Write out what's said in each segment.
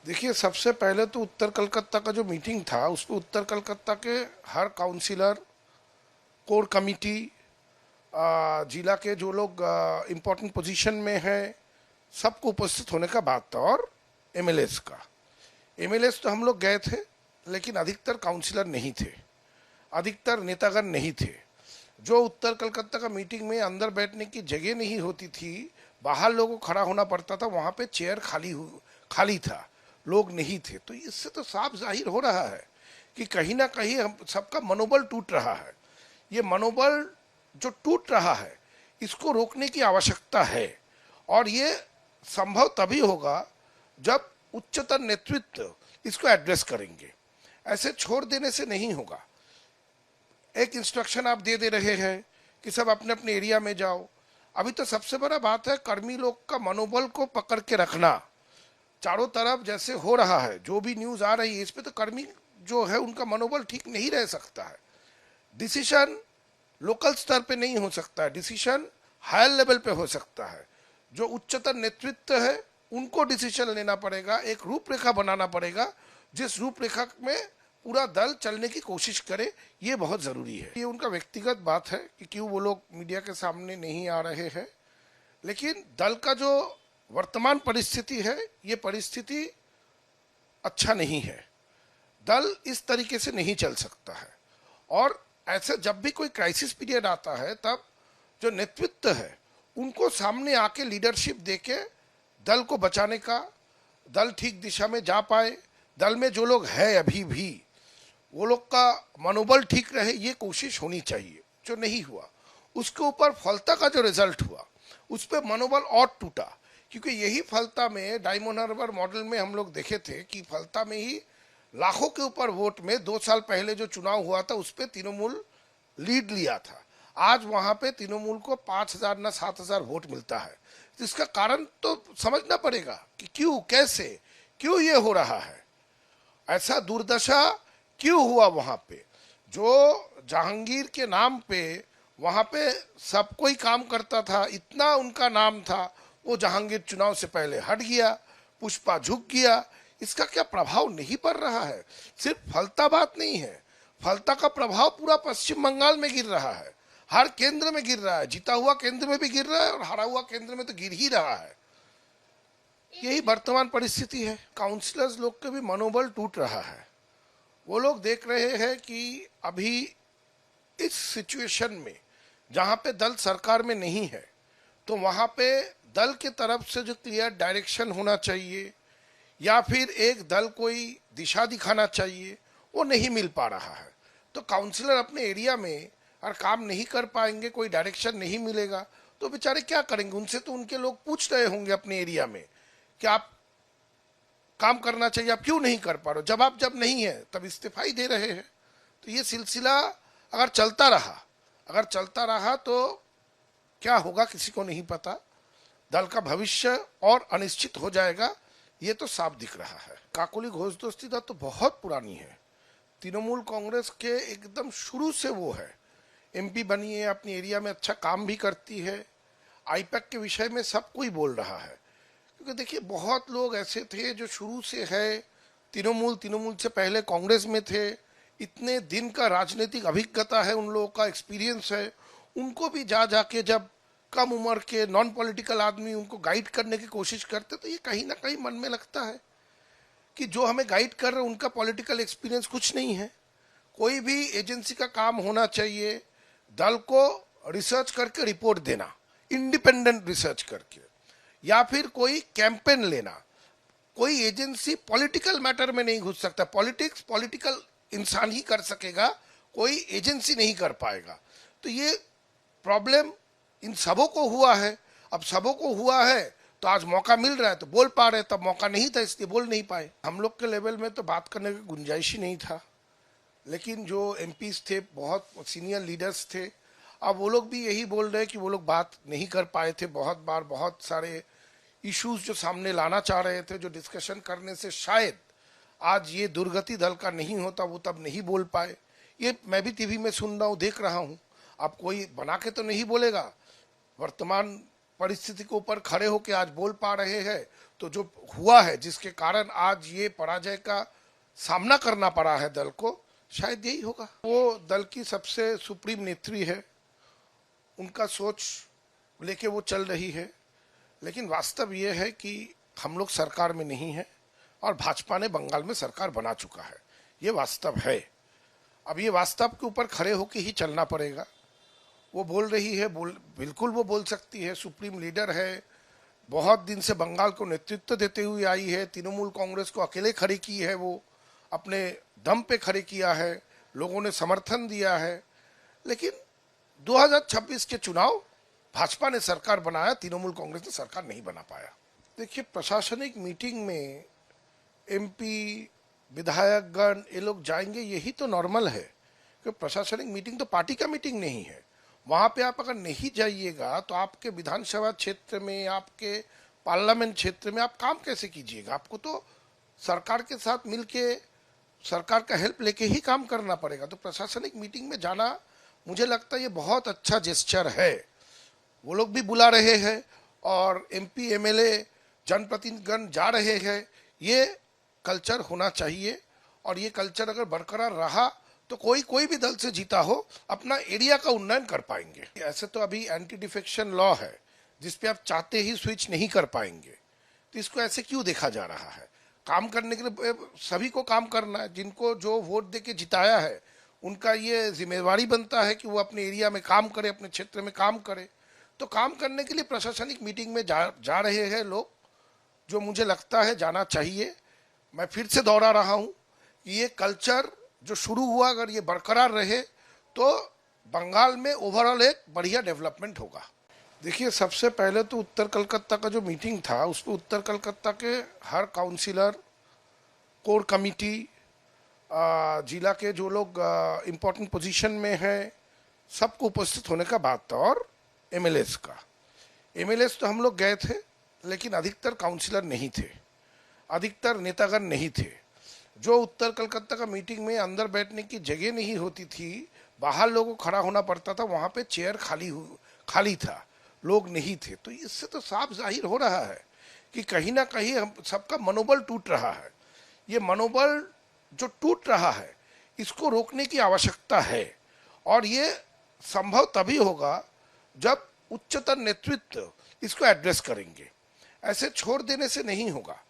देखिए, सबसे पहले तो उत्तर कलकत्ता का जो मीटिंग था उसमें उत्तर कलकत्ता के हर काउंसिलर, कोर कमेटी, जिला के जो लोग इम्पोर्टेंट पोजीशन में हैं, सबको उपस्थित होने का बात था। और एमएलएस का एमएलएस तो हम लोग गए थे, लेकिन अधिकतर काउंसिलर नहीं थे, अधिकतर नेतागण नहीं थे। जो उत्तर कलकत्ता का मीटिंग में अंदर बैठने की जगह नहीं होती थी, बाहर लोगों को खड़ा होना पड़ता था, वहां पे चेयर खाली था, लोग नहीं थे। तो इससे तो साफ जाहिर हो रहा है कि कहीं ना कहीं हम सबका मनोबल टूट रहा है। ये मनोबल जो टूट रहा है, इसको रोकने की आवश्यकता है। और ये संभव तभी होगा जब उच्चतर नेतृत्व इसको एड्रेस करेंगे। ऐसे छोड़ देने से नहीं होगा। एक इंस्ट्रक्शन आप दे रहे हैं कि सब अपने अपने एरिया में जाओ। अभी तो सबसे बड़ा बात है कर्मी लोग का मनोबल को पकड़ के रखना। चारों तरफ जैसे हो रहा है, जो भी न्यूज आ रही है, इस पे तो कर्मी जो है उनका मनोबल ठीक नहीं रह सकता है। डिसीजन लोकल स्तर पे नहीं हो सकता है, डिसीजन हायर लेवल पे हो सकता है। जो उच्चतर नेतृत्व है उनको डिसीजन लेना पड़ेगा, एक रूपरेखा बनाना पड़ेगा, जिस रूपरेखा में पूरा दल चलने की कोशिश करे। ये बहुत जरूरी है। ये उनका व्यक्तिगत बात है कि क्यों वो लोग मीडिया के सामने नहीं आ रहे हैं, लेकिन दल का जो वर्तमान परिस्थिति है, ये परिस्थिति अच्छा नहीं है। दल इस तरीके से नहीं चल सकता है। और ऐसे जब भी कोई क्राइसिस पीरियड आता है, तब जो नेतृत्व है उनको सामने आके लीडरशिप देके दल को बचाने का, दल ठीक दिशा में जा पाए, दल में जो लोग हैं अभी भी वो लोग का मनोबल ठीक रहे, ये कोशिश होनी चाहिए। जो नहीं हुआ, उसके ऊपर फलता का जो रिजल्ट हुआ उस पर मनोबल और टूटा। क्योंकि यही फलता में डायमंड हार्बर मॉडल में हम लोग देखे थे कि फलता में ही लाखों के ऊपर वोट में 2 साल पहले जो चुनाव हुआ था उस पर तृणमूल लीड लिया था। आज वहां पे तृणमूल को 5,000 ना 7,000 वोट मिलता है। तो इसका कारण तो समझना पड़ेगा कि क्यों, कैसे, क्यों ये हो रहा है, ऐसा दुर्दशा क्यों हुआ। वहां पे जो जहांगीर के नाम पे वहां पे सब कोई काम करता था, इतना उनका नाम था, वो जहांगीर चुनाव से पहले हट गया, पुष्पा झुक गया। इसका क्या प्रभाव नहीं पड़ रहा है? सिर्फ फलता बात नहीं है, फलता का प्रभाव पूरा पश्चिम बंगाल में गिर रहा है, हर केंद्र में गिर रहा है। जीता हुआ केंद्र में भी गिर रहा है और हारा हुआ केंद्र में तो गिर ही रहा है। यही वर्तमान परिस्थिति है। काउंसलर्स लोग के भी मनोबल टूट रहा है। वो लोग देख रहे हैं कि अभी इस सिचुएशन में जहां पे दल सरकार में नहीं है, तो वहां पे दल के तरफ से जो क्लियर डायरेक्शन होना चाहिए या फिर एक दल कोई दिशा दिखाना चाहिए, वो नहीं मिल पा रहा है। तो काउंसलर अपने एरिया में और काम नहीं कर पाएंगे, कोई डायरेक्शन नहीं मिलेगा, तो बेचारे क्या करेंगे? उनसे तो उनके लोग पूछ रहे होंगे अपने एरिया में कि आप काम करना चाहिए, आप क्यों नहीं कर पा रहे हो? जवाब जब नहीं है तब इस्तीफा ही दे रहे हैं। तो ये सिलसिला अगर चलता रहा तो क्या होगा किसी को नहीं पता। दल का भविष्य और अनिश्चित हो जाएगा, ये तो साफ दिख रहा है। काकोली घोष दोस्ती तो बहुत पुरानी है, तृणमूल कांग्रेस के एकदम शुरू से वो है। एमपी बनी है, अपनी एरिया में अच्छा काम भी करती है। आईपैक के विषय में सब कोई बोल रहा है, क्योंकि देखिए बहुत लोग ऐसे थे जो शुरू से है तृणमूल से पहले कांग्रेस में थे, इतने दिन का राजनीतिक अभिज्ञता है उन लोगों का, एक्सपीरियंस है। उनको भी जा जाके जब कम उम्र के नॉन पॉलिटिकल आदमी उनको गाइड करने की कोशिश करते, तो ये कहीं ना कहीं मन में लगता है कि जो हमें गाइड कर रहे हैं उनका पॉलिटिकल एक्सपीरियंस कुछ नहीं है। कोई भी एजेंसी का काम होना चाहिए दल को रिसर्च करके रिपोर्ट देना, इंडिपेंडेंट रिसर्च करके, या फिर कोई कैंपेन लेना। कोई एजेंसी पॉलिटिकल मैटर में नहीं घुस सकता। पॉलिटिक्स पॉलिटिकल इंसान ही कर सकेगा, कोई एजेंसी नहीं कर पाएगा। तो ये प्रॉब्लम इन सबों को हुआ है। अब सबों को हुआ है तो आज मौका मिल रहा है तो बोल पा रहे, तब मौका नहीं था इसलिए बोल नहीं पाए। हम लोग के लेवल में तो बात करने की गुंजाइश ही नहीं था, लेकिन जो एमपीज थे, बहुत सीनियर लीडर्स थे, अब वो लोग भी यही बोल रहे हैं कि वो लोग बात नहीं कर पाए थे। बहुत बार बहुत सारे इश्यूज जो सामने लाना चाह रहे थे, जो डिस्कशन करने से शायद आज ये दुर्गति दल का नहीं होता, वो तब नहीं बोल पाए। ये मैं भी टीवी में सुन रहा हूँ, देख रहा हूँ। अब कोई बना के तो नहीं बोलेगा, वर्तमान परिस्थिति के ऊपर खड़े होकर आज बोल पा रहे हैं तो जो हुआ है, जिसके कारण आज ये पराजय का सामना करना पड़ा है दल को, शायद यही होगा। वो दल की सबसे सुप्रीम नेत्री है, उनका सोच लेके वो चल रही है, लेकिन वास्तव ये है कि हम लोग सरकार में नहीं है और भाजपा ने बंगाल में सरकार बना चुका है, ये वास्तव है। अब ये वास्तव के ऊपर खड़े होके ही चलना पड़ेगा। वो बोल रही है, बिल्कुल वो बोल सकती है, सुप्रीम लीडर है, बहुत दिन से बंगाल को नेतृत्व देते हुए आई है, तृणमूल कांग्रेस को अकेले खड़ी की है, वो अपने दम पे खड़े किया है, लोगों ने समर्थन दिया है। लेकिन 2026 के चुनाव भाजपा ने सरकार बनाया, तृणमूल कांग्रेस ने सरकार नहीं बना पाया। देखिए, प्रशासनिक मीटिंग में एमपी, विधायकगण ये लोग जाएंगे, यही तो नॉर्मल है, क्योंकि प्रशासनिक मीटिंग तो पार्टी का मीटिंग नहीं है। वहां पे आप अगर नहीं जाइएगा तो आपके विधानसभा क्षेत्र में, आपके पार्लियामेंट क्षेत्र में आप काम कैसे कीजिएगा? आपको तो सरकार के साथ मिलके, सरकार का हेल्प लेके ही काम करना पड़ेगा। तो प्रशासनिक मीटिंग में जाना, मुझे लगता है ये बहुत अच्छा जेस्चर है। वो लोग भी बुला रहे हैं और एमपी, एमएलए, जनप्रतिनिधिगण जा रहे हैं। ये कल्चर होना चाहिए और ये कल्चर अगर बरकरार रहा तो कोई भी दल से जीता हो, अपना एरिया का उन्नयन कर पाएंगे। ऐसे तो अभी एंटी डिफेक्शन लॉ है, जिसपे आप चाहते ही स्विच नहीं कर पाएंगे, तो इसको ऐसे क्यों देखा जा रहा है? काम करने के लिए सभी को काम करना है। जिनको जो वोट देके जिताया है, उनका ये जिम्मेवारी बनता है कि वो अपने एरिया में काम करे, अपने क्षेत्र में काम करे। तो काम करने के लिए प्रशासनिक मीटिंग में जा रहे हैं लोग, जो मुझे लगता है जाना चाहिए। मैं फिर से दोहरा रहा हूँ कि ये कल्चर जो शुरू हुआ, अगर ये बरकरार रहे तो बंगाल में ओवरऑल एक बढ़िया डेवलपमेंट होगा। देखिए, सबसे पहले तो उत्तर कलकत्ता का जो मीटिंग था, उसमें उत्तर कलकत्ता के हर काउंसिलर, कोर कमेटी, जिला के जो लोग इम्पोर्टेंट पोजीशन में हैं, सबको उपस्थित होने का बात था। और एमएलएस तो हम लोग गए थे, लेकिन अधिकतर काउंसिलर नहीं थे, अधिकतर नेतागण नहीं थे। जो उत्तर कलकत्ता का मीटिंग में अंदर बैठने की जगह नहीं होती थी, बाहर लोगों को खड़ा होना पड़ता था, वहां पे चेयर खाली था, लोग नहीं थे। तो इससे तो साफ जाहिर हो रहा है कि कहीं ना कहीं हम सबका मनोबल टूट रहा है। ये मनोबल जो टूट रहा है, इसको रोकने की आवश्यकता है, और ये संभव तभी होगा जब उच्चतर नेतृत्व इसको एड्रेस करेंगे। ऐसे छोड़ देने से नहीं होगा।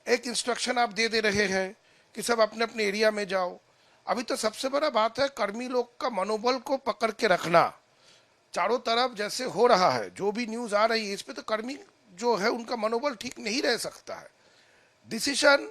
एक इंस्ट्रक्शन आप दे रहे हैं कि सब अपने अपने एरिया में जाओ। अभी तो सबसे बड़ा बात है कर्मी लोग का मनोबल को पकड़ के रखना। चारों तरफ जैसे हो रहा है, जो भी न्यूज आ रही है, इस पे तो कर्मी जो है उनका मनोबल ठीक नहीं रह सकता है। डिसीजन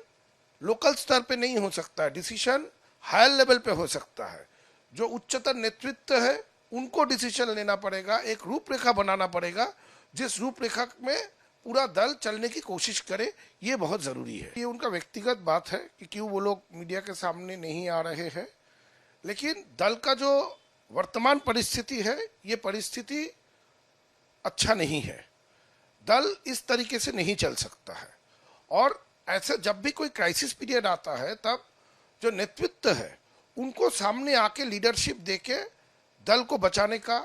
लोकल स्तर पे नहीं हो सकता है, डिसीजन हायर लेवल पे हो सकता है। जो उच्चतर नेतृत्व है उनको डिसीजन लेना पड़ेगा, एक रूपरेखा बनाना पड़ेगा, जिस रूपरेखा में पूरा दल चलने की कोशिश करे। ये बहुत जरूरी है। ये उनका व्यक्तिगत बात है कि क्यों वो लोग मीडिया के सामने नहीं आ रहे हैं, लेकिन दल का जो वर्तमान परिस्थिति है, ये परिस्थिति अच्छा नहीं है। दल इस तरीके से नहीं चल सकता है। और ऐसे जब भी कोई क्राइसिस पीरियड आता है, तब जो नेतृत्व है उनको सामने आके लीडरशिप देके दल को बचाने का,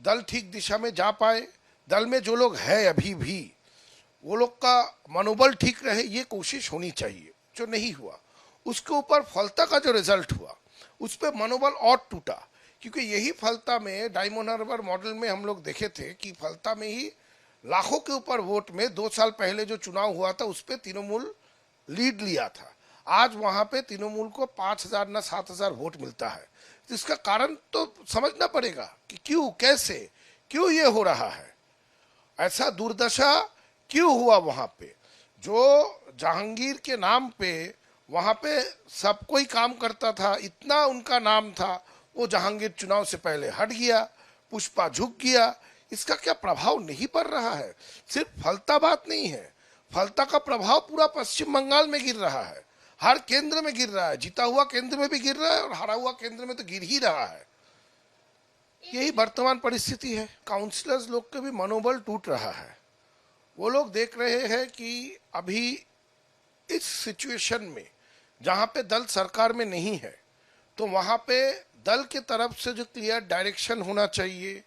दल ठीक दिशा में जा पाए, दल में जो लोग हैं अभी भी, वो लोग का मनोबल ठीक रहे, ये कोशिश होनी चाहिए। जो नहीं हुआ, उसके ऊपर फलता का जो रिजल्ट हुआ, उस पर मनोबल और टूटा। क्योंकि यही फलता में, डायमंड हार्बर मॉडल में हम लोग देखे थे कि फलता में ही लाखों के ऊपर वोट में 2 साल पहले जो चुनाव हुआ था, उस पर तृणमूल लीड लिया था। आज वहां पे तृणमूल को 5,000 ना 7,000 वोट मिलता है। तो इसका कारण तो समझना पड़ेगा कि क्यों, कैसे, क्यों ये हो रहा है, ऐसा दुर्दशा क्यों हुआ। वहां पे जो जहांगीर के नाम पे वहां पे सब कोई काम करता था, इतना उनका नाम था, वो जहांगीर चुनाव से पहले हट गया, पुष्पा झुक गया। इसका क्या प्रभाव नहीं पड़ रहा है? सिर्फ फलता बात नहीं है, फलता का प्रभाव पूरा पश्चिम बंगाल में गिर रहा है, हर केंद्र में गिर रहा है। जीता हुआ केंद्र में भी गिर रहा है और हारा हुआ केंद्र में तो गिर ही रहा है। यही वर्तमान परिस्थिति है। काउंसलर्स लोग के भी मनोबल टूट रहा है। वो लोग देख रहे हैं कि अभी इस सिचुएशन में जहां पे दल सरकार में नहीं है, तो वहां पे दल के तरफ से जो क्लियर डायरेक्शन होना चाहिए,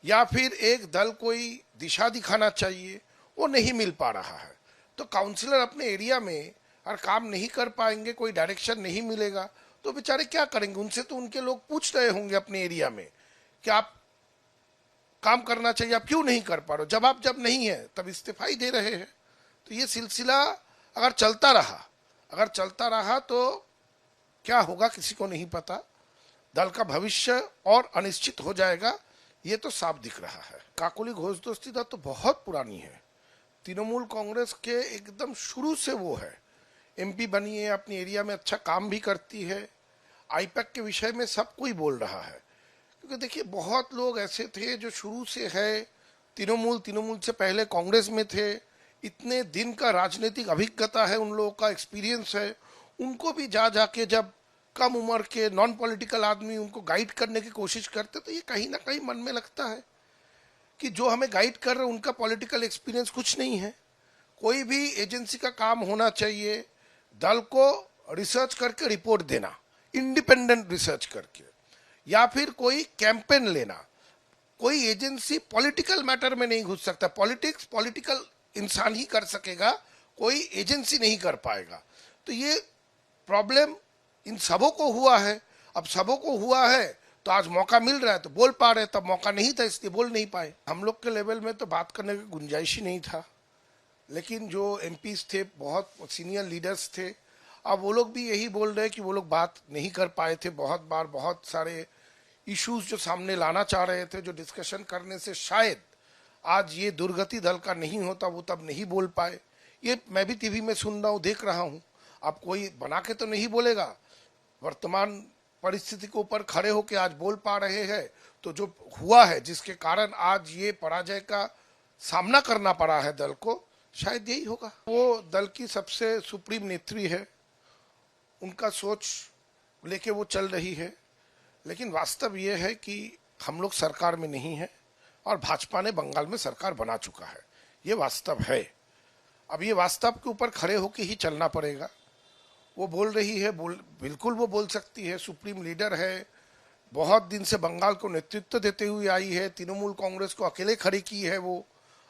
या फिर एक दल कोई दिशा दिखाना चाहिए, वो नहीं मिल पा रहा है। तो काउंसलर अपने एरिया में और काम नहीं कर पाएंगे, कोई डायरेक्शन नहीं मिलेगा, तो बेचारे क्या करेंगे? उनसे तो उनके लोग पूछ रहे होंगे अपने एरिया में कि आप काम करना चाहिए, आप क्यों नहीं कर पा रहे हो? जवाब जब नहीं है तब इस्तीफा ही दे रहे हैं। तो ये सिलसिला अगर चलता रहा तो क्या होगा किसी को नहीं पता। दल का भविष्य और अनिश्चित हो जाएगा, ये तो साफ दिख रहा है। काकोली घोष दोस्ती तो बहुत पुरानी है, तृणमूल कांग्रेस के एकदम शुरू से वो है। एमपी बनी है, अपनी एरिया में अच्छा काम भी करती है। आईपैक के विषय में सब कोई बोल रहा है, क्योंकि देखिए बहुत लोग ऐसे थे जो शुरू से है तृणमूल से पहले कांग्रेस में थे, इतने दिन का राजनीतिक अभिज्ञता है उन लोगों का, एक्सपीरियंस है। उनको भी जाके जब कम उम्र के नॉन पॉलिटिकल आदमी उनको गाइड करने की कोशिश करते, तो ये कहीं ना कहीं मन में लगता है कि जो हमें गाइड कर रहे हैं उनका पॉलिटिकल एक्सपीरियंस कुछ नहीं है। कोई भी एजेंसी का काम होना चाहिए दल को रिसर्च करके रिपोर्ट देना, इंडिपेंडेंट रिसर्च करके, या फिर कोई कैंपेन लेना। कोई एजेंसी पॉलिटिकल मैटर में नहीं घुस सकता। पॉलिटिकल इंसान ही कर सकेगा, कोई एजेंसी नहीं कर पाएगा। तो ये प्रॉब्लम इन सबों को हुआ है। अब सबों को हुआ है तो आज मौका मिल रहा है तो बोल पा रहे, तब मौका नहीं था इसलिए बोल नहीं पाए। हम लोग के लेवल में तो बात करने की गुंजाइश ही नहीं था, लेकिन जो एमपीज थे, बहुत सीनियर लीडर्स थे, अब वो लोग भी यही बोल रहे हैं कि वो लोग बात नहीं कर पाए थे। बहुत बार बहुत सारे इश्यूज जो सामने लाना चाह रहे थे, जो डिस्कशन करने से शायद आज ये दुर्गति दल का नहीं होता, वो तब नहीं बोल पाए। ये मैं भी टीवी में सुन रहा हूँ, देख रहा हूँ। अब कोई बना के तो नहीं बोलेगा, वर्तमान परिस्थिति के ऊपर खड़े होकर आज बोल पा रहे हैं। तो जो हुआ है, जिसके कारण आज ये पराजय का सामना करना पड़ा है दल को, शायद यही होगा। वो दल की सबसे सुप्रीम नेत्री है, उनका सोच लेके वो चल रही है। लेकिन वास्तव ये है कि हम लोग सरकार में नहीं है और भाजपा ने बंगाल में सरकार बना चुका है, ये वास्तव है। अब ये वास्तव के ऊपर खड़े होकर ही चलना पड़ेगा। वो बोल रही है, बिल्कुल वो बोल सकती है, सुप्रीम लीडर है, बहुत दिन से बंगाल को नेतृत्व देते हुए आई है, तृणमूल कांग्रेस को अकेले खड़ी की है, वो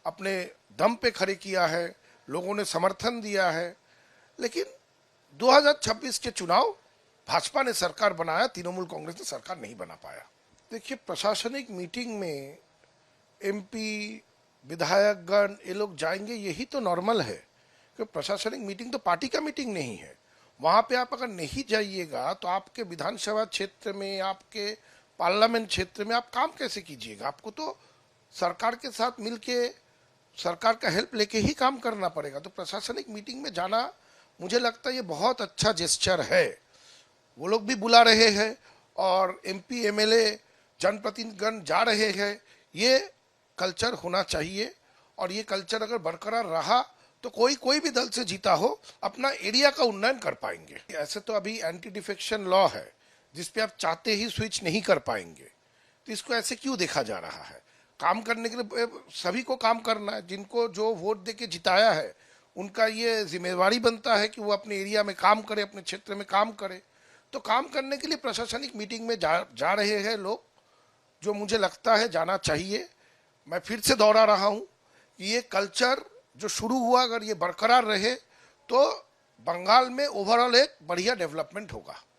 अपने दम पे खड़े किया है, लोगों ने समर्थन दिया है। लेकिन 2026 के चुनाव भाजपा ने सरकार बनाया, तृणमूल कांग्रेस ने सरकार नहीं बना पाया। देखिए, प्रशासनिक मीटिंग में एमपी विधायकगण ये लोग जाएंगे, यही तो नॉर्मल है, क्योंकि प्रशासनिक मीटिंग तो पार्टी का मीटिंग नहीं है। वहां पे आप अगर नहीं जाइएगा तो आपके विधानसभा क्षेत्र में, आपके पार्लियामेंट क्षेत्र में आप काम कैसे कीजिएगा? आपको तो सरकार के साथ मिलके, सरकार का हेल्प लेके ही काम करना पड़ेगा। तो प्रशासनिक मीटिंग में जाना, मुझे लगता है ये बहुत अच्छा जेस्चर है। वो लोग भी बुला रहे हैं और एमपी एमएलए जनप्रतिनिधिगण जा रहे हैं। ये कल्चर होना चाहिए, और ये कल्चर अगर बरकरार रहा तो कोई भी दल से जीता हो, अपना एरिया का उन्नयन कर पाएंगे। ऐसे तो अभी एंटी डिफेक्शन लॉ है, जिसपे आप चाहते ही स्विच नहीं कर पाएंगे। तो इसको ऐसे क्यों देखा जा रहा है? काम करने के लिए सभी को काम करना है। जिनको जो वोट देके जिताया है, उनका ये जिम्मेवारी बनता है कि वो अपने एरिया में काम करे, अपने क्षेत्र में काम करे। तो काम करने के लिए प्रशासनिक मीटिंग में जा रहे हैं लोग, जो मुझे लगता है जाना चाहिए। मैं फिर से दोहरा रहा हूं कि ये कल्चर जो शुरू हुआ, अगर ये बरकरार रहे तो बंगाल में ओवरऑल एक बढ़िया डेवलपमेंट होगा।